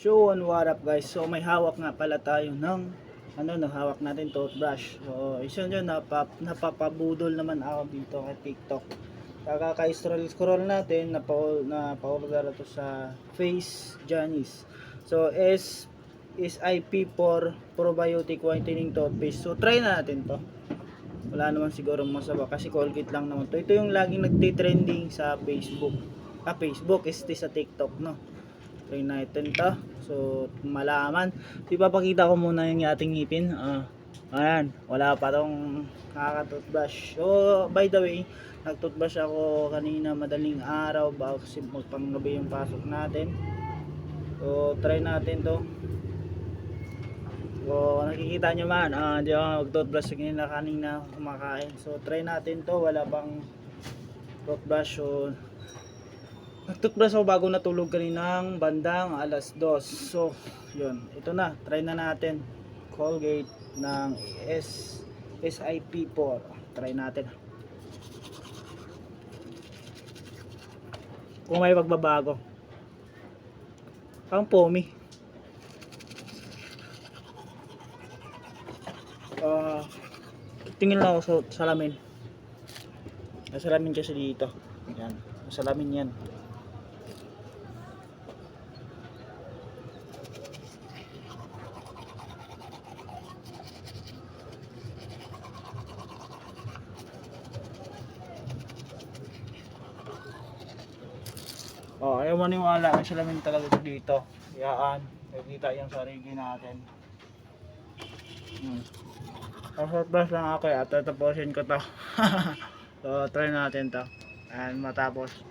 So, what up guys? So, may hawak nga pala tayo ng hawak natin toothbrush. So, isa yun, napapabudol naman ako dito kay TikTok. Kaka-scroll natin, na-order to sa Face Janice. So, SIP4 Probiotic Whitening Toothpaste. So, try na natin to. Wala naman siguro masama kasi Colgate lang naman to. Ito yung laging nagtitrending sa Facebook. Facebook is sa TikTok, no? Try natin to. So, malaman. Ipapakita ko muna yung ating ngipin. Ayan, wala pa tong nakaka-toothbrush. So, by the way, nag-toothbrush ako kanina madaling araw bago kasi magpanggabi yung pasok natin. So, try natin to. So, nakikita nyo man, di ako mag-toothbrush kanina kumakain. So, try natin to. Wala pang toothbrush. So, nag-toothbrush ako bago natulog kaninang bandang alas 2. So, yun. Ito na. Try na natin. Colgate ng SIP4. Try natin. Kung may pagbabago. Parang foamy. Tingin lang ako sa salamin. Salamin kasi dito. Yan. Salamin yan. Ayaw maniwala ang salamin talaga dito. Yan. Nakikita yung sarili natin. Tapos lang ako at tatapusin ko to. So, try natin to. And matapos.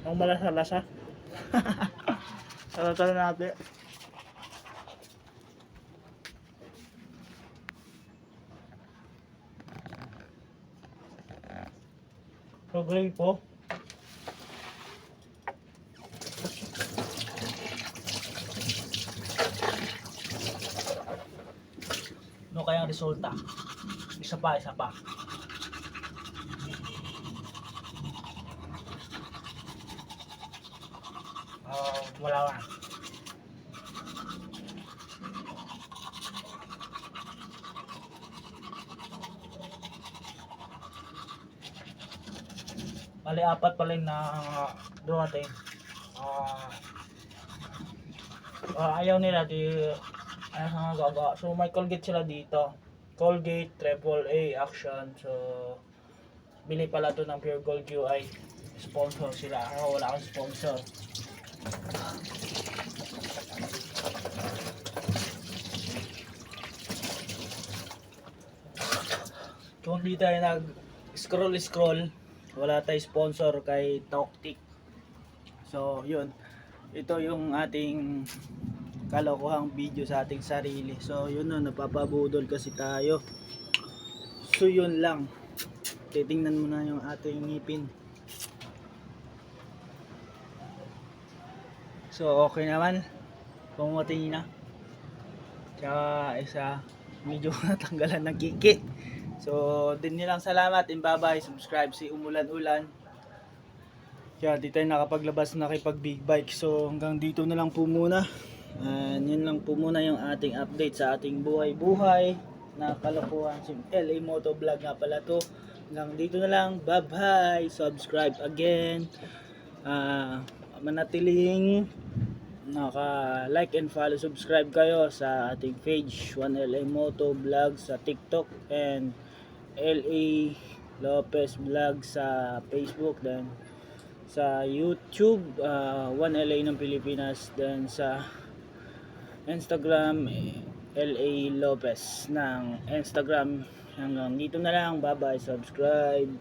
Ang malasa-lasa. Tara natin. So, gray po. Ano kaya ang resulta? Isa pa. Wala na. Bali, apat pala yung na dumating. Ayaw nila ayaw nga gaga. So, may Colgate sila dito. Colgate AAA Action. So, bili pala to ng Pure Gold UI. Sponsor sila. Wala akong sponsor. Kung di tayo nag-scroll, wala tayong sponsor kay Toktik. So, yun. Ito yung ating kalokohang video sa ating sarili. So, yun na, napapabudol kasi tayo. So, yun lang. Titingnan mo na yung ating ngipin. So, okay naman. Pumuti na. Tsaka, medyo natanggalan ng kiki. So, din nilang salamat. Bye-bye. Subscribe si Umulan-Ulan. Kaya di tayo nakapaglabas na kipag big bike. So, hanggang dito na lang po muna. And yun lang po muna yung ating update sa ating buhay-buhay na kalokohan. Si LA Moto Vlog nga pala to. Hanggang dito na lang. Bye-bye. Subscribe again. Manatiling naka-like and follow, subscribe kayo sa ating page 1LA Moto Vlog sa TikTok and LA Lopez Vlog sa Facebook, then sa YouTube 1LA ng Pilipinas, then sa Instagram LA Lopez ng Instagram. Hanggang dito na lang. Bye bye. Subscribe.